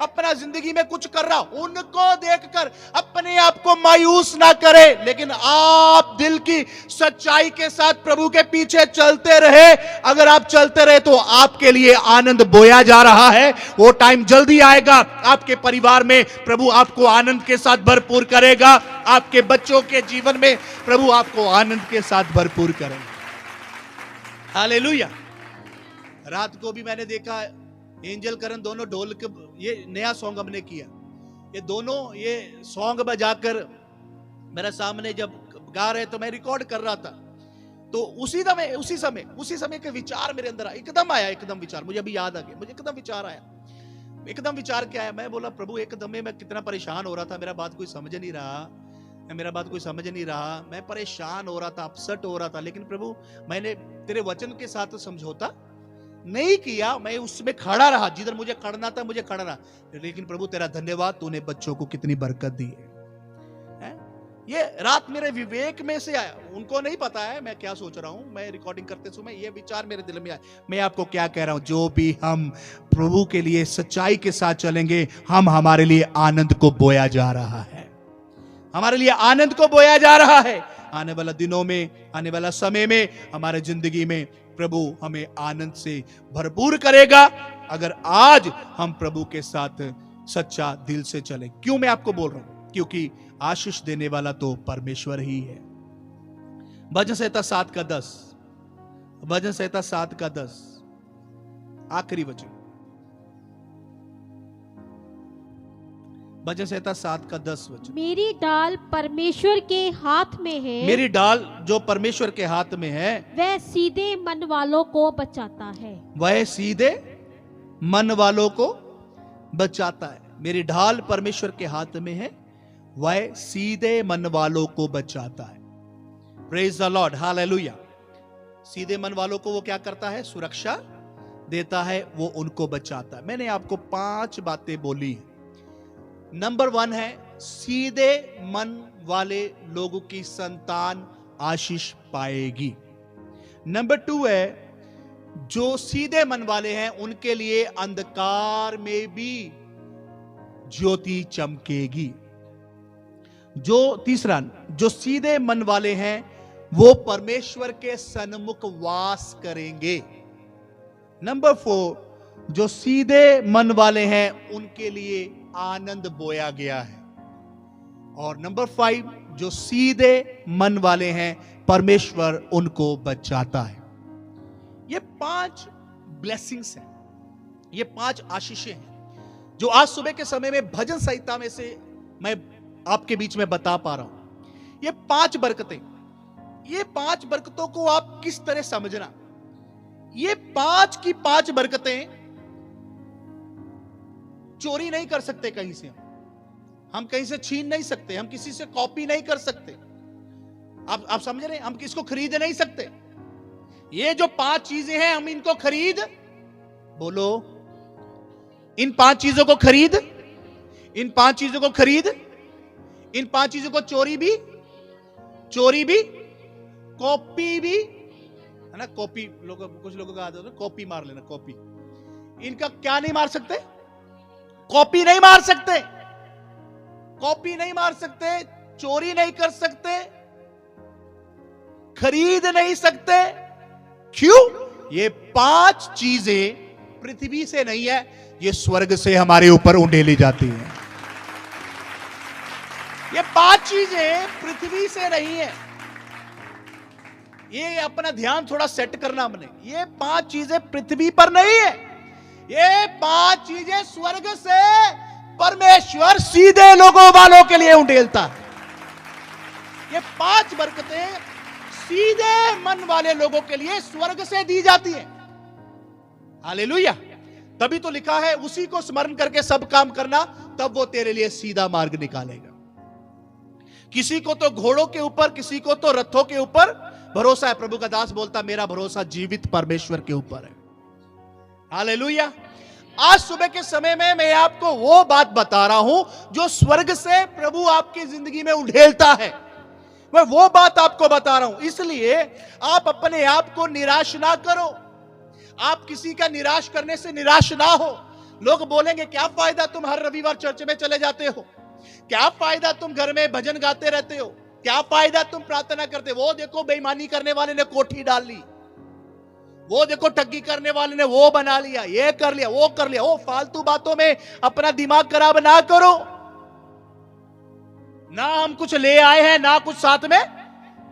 अपना जिंदगी में कुछ कर रहा, उनको देखकर अपने आप को मायूस ना करे, लेकिन आप दिल की सच्चाई के साथ प्रभु के पीछे चलते रहे। अगर आप चलते रहे तो आपके लिए आनंद बोया जा रहा है। वो टाइम जल्दी आएगा, आपके परिवार में प्रभु आपको आनंद के साथ भरपूर करेगा। आपके बच्चों के जीवन में प्रभु आपको आनंद के साथ भरपूर करेगा। हालेलुया। रात को भी मैंने देखा एंजल करण दोनों ढोल के, ये नया सॉन्ग हमने किया, ये दोनों ये सॉन्ग बजाकर मेरे सामने जब गा रहे तो मैं रिकॉर्ड कर रहा था। तो उसी समय के विचार मेरे अंदर एकदम विचार, मुझे अभी याद आ गया, मुझे एकदम विचार आया। एकदम विचार क्या आया, मैं बोला प्रभु एकदम में मैं कितना परेशान हो रहा था, मेरा बात कोई समझ नहीं रहा, मैं परेशान हो रहा था, अपसेट हो रहा था। लेकिन प्रभु मैंने तेरे वचन के साथ समझौता नहीं किया, मैं उसमें खड़ा रहा, जिधर मुझे खड़ना था मुझे खड़ा रहा। लेकिन प्रभु तेरा धन्यवाद, तूने बच्चों को कितनी बरकत दी है। ये रात मेरे विवेक में से आया, उनको नहीं पता है मैं क्या सोच रहा हूं। मैं रिकॉर्डिंग करते समय ये विचार मेरे दिल में आया। मैं आपको क्या कह रहा हूं, जो भी हम प्रभु के लिए सच्चाई के साथ चलेंगे, हमारे लिए आनंद को बोया जा रहा है, हमारे लिए आनंद को बोया जा रहा है। आने वाला दिनों में, आने वाला समय में हमारे जिंदगी में प्रभु हमें आनंद से भरपूर करेगा, अगर आज हम प्रभु के साथ सच्चा दिल से चले। क्यों मैं आपको बोल रहा हूं, क्योंकि आशीष देने वाला तो परमेश्वर ही है। भजन संहिता 7 का 10, भजन संहिता 7 का 10 आखिरी वचन, भजन संहिता 7 का 10 वचन। मेरी डाल परमेश्वर के हाथ में है, मेरी डाल जो परमेश्वर के हाथ में है, वह सीधे मन वालों को बचाता है, वह सीधे मन वालों को बचाता है। मेरी ढाल परमेश्वर के हाथ में है, वह सीधे मन वालों को बचाता है। Praise the lord, hallelujah. सीधे मन वालों को वो क्या करता है, सुरक्षा देता है, वो उनको बचाता है। मैंने आपको 5 बातें बोली हैं। नंबर 1 है, सीधे मन वाले लोगों की संतान आशीष पाएगी। नंबर 2 है, जो सीधे मन वाले हैं उनके लिए अंधकार में भी ज्योति चमकेगी। तीसरा, जो सीधे मन वाले हैं वो परमेश्वर के सन्मुख वास करेंगे। नंबर 4, जो सीधे मन वाले हैं उनके लिए आनंद बोया गया है। और नंबर 5, जो सीधे मन वाले हैं परमेश्वर उनको बचाता है। ये 5 ब्लेसिंग्स हैं, ये 5 आशीषें हैं जो आज सुबह के समय में भजन संहिता में से मैं आपके बीच में बता पा रहा हूं। ये 5 बरकतें, ये 5 बरकतों को आप किस तरह समझना, ये 5 की 5 बरकतें चोरी नहीं कर सकते कहीं से, हम कहीं से छीन नहीं सकते, हम किसी से कॉपी नहीं कर सकते। आप समझ रहे हैं, हम किसको खरीद नहीं सकते। ये जो 5 चीजें हैं, हम इनको खरीद, बोलो, इन 5 चीजों को खरीद, इन 5 चीजों को खरीद, इन 5 चीजों को चोरी भी, कॉपी भी, है ना। कॉपी कुछ लोगों का आदत है कॉपी मार लेना, कॉपी। इनका क्या नहीं मार सकते, कॉपी नहीं मार सकते, कॉपी नहीं मार सकते, चोरी नहीं कर सकते, खरीद नहीं सकते। क्यों? ये 5 चीजें पृथ्वी से नहीं है, ये स्वर्ग से हमारे ऊपर उंडेली जाती हैं। ये 5 चीजें पृथ्वी से नहीं है। ये अपना ध्यान थोड़ा सेट करना हमने, ये 5 चीजें पृथ्वी पर नहीं है, ये 5 चीजें स्वर्ग से परमेश्वर सीधे लोगों वालों के लिए उंडेलता है। ये 5 बरकतें सीधे मन वाले लोगों के लिए स्वर्ग से दी जाती हैं। हालेलुया। तभी तो लिखा है, उसी को स्मरण करके सब काम करना, तब वो तेरे लिए सीधा मार्ग निकालेगा। किसी को तो घोड़ों के ऊपर, किसी को तो रथों के ऊपर भरोसा है। प्रभु का दास बोलता मेरा भरोसा जीवित परमेश्वर के ऊपर है। हालेलुया। आज सुबह के समय में मैं आपको वो बात बता रहा हूं जो स्वर्ग से प्रभु आपकी जिंदगी में उड़ेलता है। मैं वो बात आपको बता रहा हूं, इसलिए आप अपने आप को निराश ना करो। आप किसी का निराश करने से निराश ना हो। लोग बोलेंगे क्या फायदा तुम हर रविवार चर्च में चले जाते हो, क्या फायदा तुम घर में भजन गाते रहते हो, क्या फायदा तुम प्रार्थना करते हो। वो देखो बेईमानी करने वाले ने कोठी डाल ली, वो देखो ठगी करने वाले ने वो बना लिया, ये कर लिया, वो कर लिया। वो फालतू बातों में अपना दिमाग खराब ना करो। ना हम कुछ ले आए हैं, ना कुछ साथ में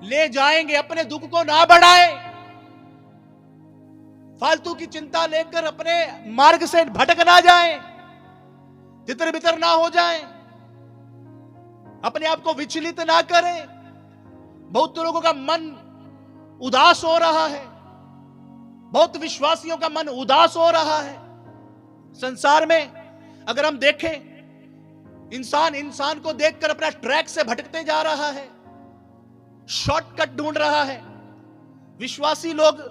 ले जाएंगे। अपने दुख को ना बढ़ाएं, फालतू की चिंता लेकर अपने मार्ग से भटक ना जाएं, तितर बितर ना हो जाएं, अपने आप को विचलित ना करें। बहुत लोगों का मन उदास हो रहा है, बहुत विश्वासियों का मन उदास हो रहा है। संसार में अगर हम देखें, इंसान को देखकर अपना ट्रैक से भटकते जा रहा है, शॉर्टकट ढूंढ रहा है। विश्वासी लोग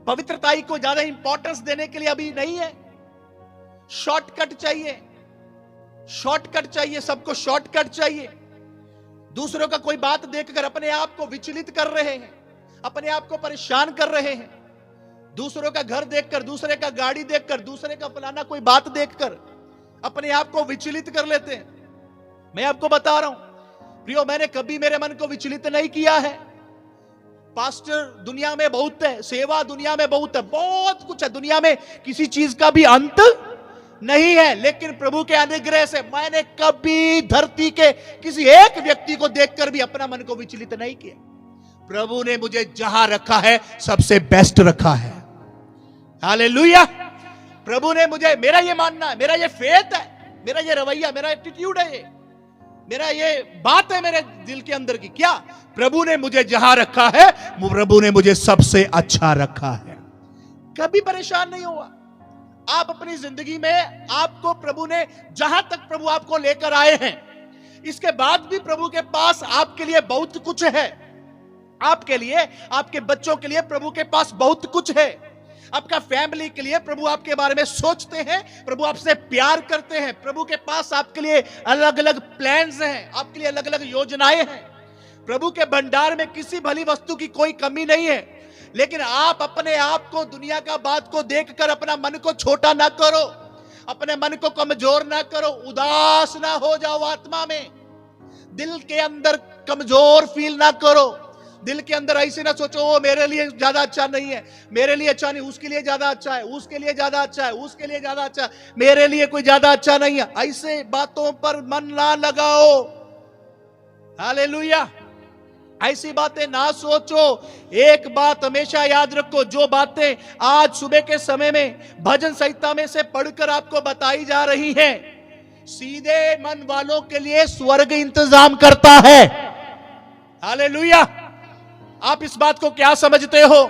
पवित्रताई को ज्यादा इंपॉर्टेंस देने के लिए अभी नहीं है। शॉर्टकट चाहिए, शॉर्टकट चाहिए, सबको शॉर्टकट चाहिए। दूसरों का कोई बात देखकर अपने आप को विचलित कर रहे हैं, अपने आप को परेशान कर रहे हैं। दूसरों का घर देखकर, दूसरे का गाड़ी देखकर, दूसरे का फलाना कोई बात देखकर अपने आप को विचलित कर लेते हैं। मैं आपको बता रहा हूं प्रियो, मैंने कभी मेरे मन को विचलित नहीं किया है। पास्टर दुनिया में बहुत है, सेवा दुनिया में बहुत है, बहुत कुछ है दुनिया में, किसी चीज का भी अंत नहीं है। लेकिन प्रभु के अनुग्रह से मैंने कभी धरती के किसी एक व्यक्ति को देखकर भी अपना मन को विचलित नहीं किया। प्रभु ने मुझे जहां रखा है सबसे बेस्ट रखा है। हालेलुया। प्रभु ने मुझे, मेरा ये मानना है, मेरा ये फेथ है, मेरा ये रवैया, मेरा एटीट्यूड है, ये मेरा ये बात है मेरे दिल के अंदर की। क्या प्रभु ने मुझे जहां रखा है, प्रभु ने मुझे सबसे अच्छा रखा है। कभी परेशान नहीं हुआ। आप अपनी जिंदगी में, आपको प्रभु ने जहां तक प्रभु आपको लेकर आए हैं, इसके बाद भी प्रभु के पास आपके लिए बहुत कुछ है। आपके लिए, आपके बच्चों के लिए प्रभु के पास बहुत कुछ है। आपका फैमिली के लिए प्रभु आपके बारे में सोचते हैं, प्रभु आपसे प्यार करते हैं। प्रभु के पास आपके लिए अलग अलग प्लान्स हैं, आपके लिए अलग अलग योजनाएं हैं। प्रभु के भंडार में किसी भली वस्तु की कोई कमी नहीं है। लेकिन आप अपने आप को, दुनिया का बात को देखकर अपना मन को छोटा ना करो, अपने मन को कमजोर ना करो, उदास ना हो जाओ आत्मा में। दिल के अंदर कमजोर फील ना करो। दिल के अंदर ऐसे ना सोचो वो मेरे लिए ज्यादा अच्छा नहीं है, मेरे लिए अच्छा नहीं, उसके लिए ज्यादा अच्छा है, उसके लिए ज्यादा अच्छा है, उसके लिए ज्यादा अच्छा है, मेरे लिए कोई ज्यादा अच्छा नहीं है। ऐसे बातों पर मन ना लगाओ। हालेलुया। ऐसी बातें ना सोचो। एक बात हमेशा याद रखो, जो बातें आज सुबह के समय में भजन संहिता में से पढ़कर आपको बताई जा रही हैं, सीधे मन वालों के लिए स्वर्ग इंतजाम करता है। हालेलुया। आप इस बात को क्या समझते हो?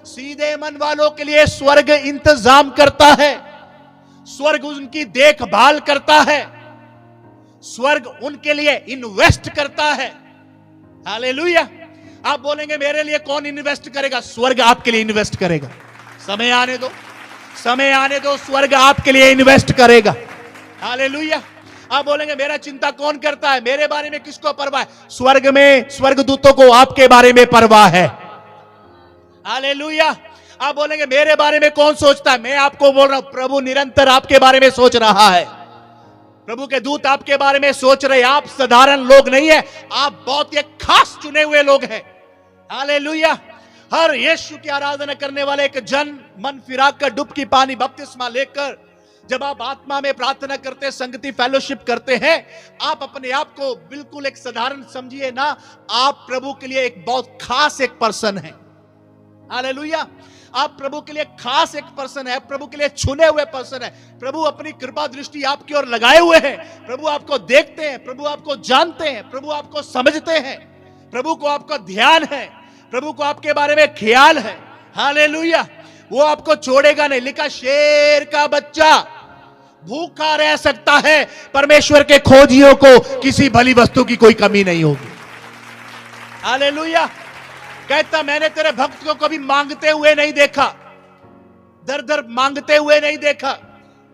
सीधे मन वालों के लिए स्वर्ग इंतजाम करता है, स्वर्ग उनकी देखभाल करता है, स्वर्ग उनके लिए इन्वेस्ट करता है। हालेलुया। आप बोलेंगे मेरे लिए कौन इन्वेस्ट करेगा? स्वर्ग आपके लिए इन्वेस्ट करेगा। समय आने दो, समय आने दो, स्वर्ग आपके लिए इन्वेस्ट करेगा। हालेलुया। आप बोलेंगे मेरा चिंता कौन करता है? मेरे बारे में किसको परवाह है? स्वर्ग में स्वर्गदूतों को आपके बारे में परवाह है। हालेलुया। आप बोलेंगे मेरे बारे में कौन सोचता है? मैं आपको बोल रहा हूं, प्रभु निरंतर आपके बारे में सोच रहा है। प्रभु के दूत आपके बारे में सोच रहे। आप साधारण लोग नहीं है, आप बहुत ही खास चुने हुए लोग हैं। हालेलुया। हर यीशु की आराधना करने वाले एक जन मन फिरा कर डुबकी पानी बपतिस्मा लेकर जब आप आत्मा में प्रार्थना करते, संगति फेलोशिप करते हैं, आप अपने आप को बिल्कुल एक साधारण समझिए ना, आप प्रभु के लिए एक बहुत खास एक पर्सन है। हालेलुया। आप प्रभु के लिए खास एक पर्सन है, प्रभु के लिए चुने हुए पर्सन है। प्रभु अपनी कृपा दृष्टि आपकी ओर लगाए हुए हैं। प्रभु आपको देखते हैं, प्रभु आपको जानते हैं, प्रभु आपको समझते हैं, प्रभु को आपका ध्यान है, प्रभु को आपके बारे में ख्याल है। हालेलुया। वो आपको छोड़ेगा नहीं। लिखा शेर का बच्चा भूखा रह सकता है, परमेश्वर के खोजियों को किसी भली वस्तु की कोई कमी नहीं होगी। हालेलुया। कहता मैंने तेरे भक्त को कभी मांगते हुए नहीं देखा, दर दर मांगते हुए नहीं देखा।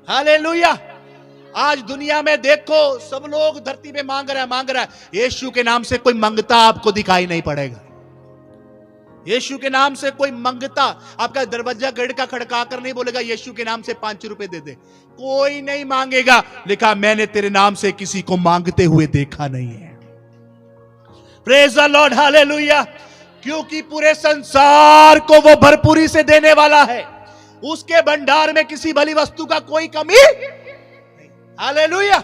हालेलुया। आज दुनिया में देखो सब लोग धरती पे मांग रहा है। यीशु के नाम से कोई मांगता आपको दिखाई नहीं पड़ेगा। यीशु के नाम से कोई मांगता आपका दरवाजा गड़ का खड़का कर नहीं बोलेगा यीशु के नाम से 5 रुपए दे दे। कोई नहीं मांगेगा। लिखा मैंने तेरे नाम से किसी को मांगते हुए देखा नहीं है। Praise the lord. हालेलुया। क्योंकि पूरे संसार को वो भरपूरी से देने वाला है, उसके भंडार में किसी भली वस्तु का कोई कमी नहीं। हालेलुया।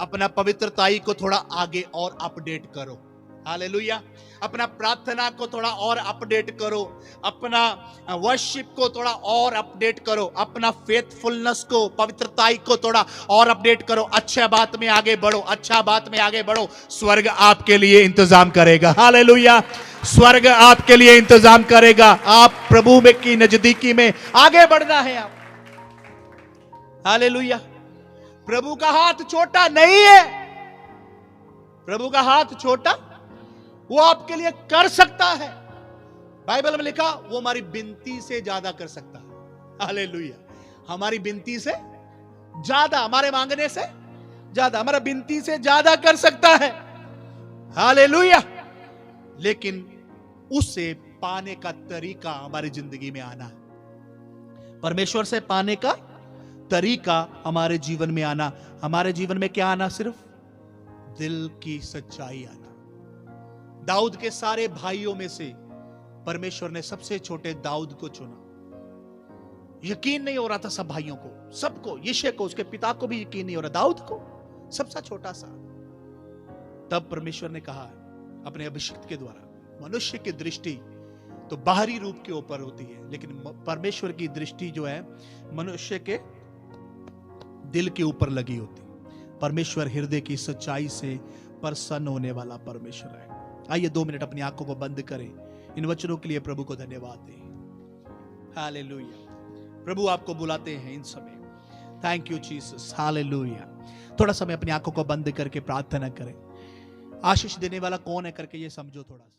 अपना पवित्रताई को थोड़ा आगे और अपडेट करो। हालेलुया। अपना प्रार्थना को थोड़ा और अपडेट करो, अपना वर्शिप को थोड़ा और अपडेट करो, अपना फेथफुलनेस को, पवित्रताई को थोड़ा और अपडेट करो। अच्छा बात में आगे बढ़ो, अच्छा बात में आगे बढ़ो। स्वर्ग आपके लिए इंतजाम करेगा। हालेलुया। स्वर्ग आपके लिए इंतजाम करेगा। आप प्रभु में की नजदीकी में आगे बढ़ना है आप। हालेलुया। प्रभु का हाथ छोटा नहीं है। प्रभु का हाथ छोटा, वो आपके लिए कर सकता है। बाइबल में लिखा वो हमारी विनती से ज्यादा कर सकता है। हालेलुया। हमारी विनती से ज्यादा, हमारे मांगने से ज्यादा, हमारा विनती से ज्यादा कर सकता है। हालेलुया। लेकिन उससे पाने का तरीका हमारी जिंदगी में आना है। परमेश्वर से पाने का तरीका हमारे जीवन में आना। हमारे जीवन में क्या आना? सिर्फ दिल की सच्चाई आना। दाऊद के सारे भाइयों में से परमेश्वर ने सबसे छोटे दाऊद को चुना। यकीन नहीं हो रहा था सब भाइयों को, सबको, यिशै को, उसके पिता को भी यकीन नहीं हो रहा, दाऊद को सबसे छोटा सा। तब परमेश्वर ने कहा अपने अभिषिक्त के द्वारा, मनुष्य की दृष्टि तो बाहरी रूप के ऊपर होती है, लेकिन परमेश्वर की दृष्टि जो है मनुष्य के दिल के ऊपर लगी होती है। परमेश्वर हृदय की सच्चाई से प्रसन्न होने वाला परमेश्वर है। आइए 2 मिनट अपनी आंखों को बंद करें। इन वचनों के लिए प्रभु को धन्यवाद दें। हालेलुया। प्रभु आपको बुलाते हैं इन समय। Thank you Jesus. हालेलुया। थोड़ा समय अपनी आंखों को बंद करके प्रार्थना करें। आशीष देने वाला कौन है करके ये समझो थोड़ा सा।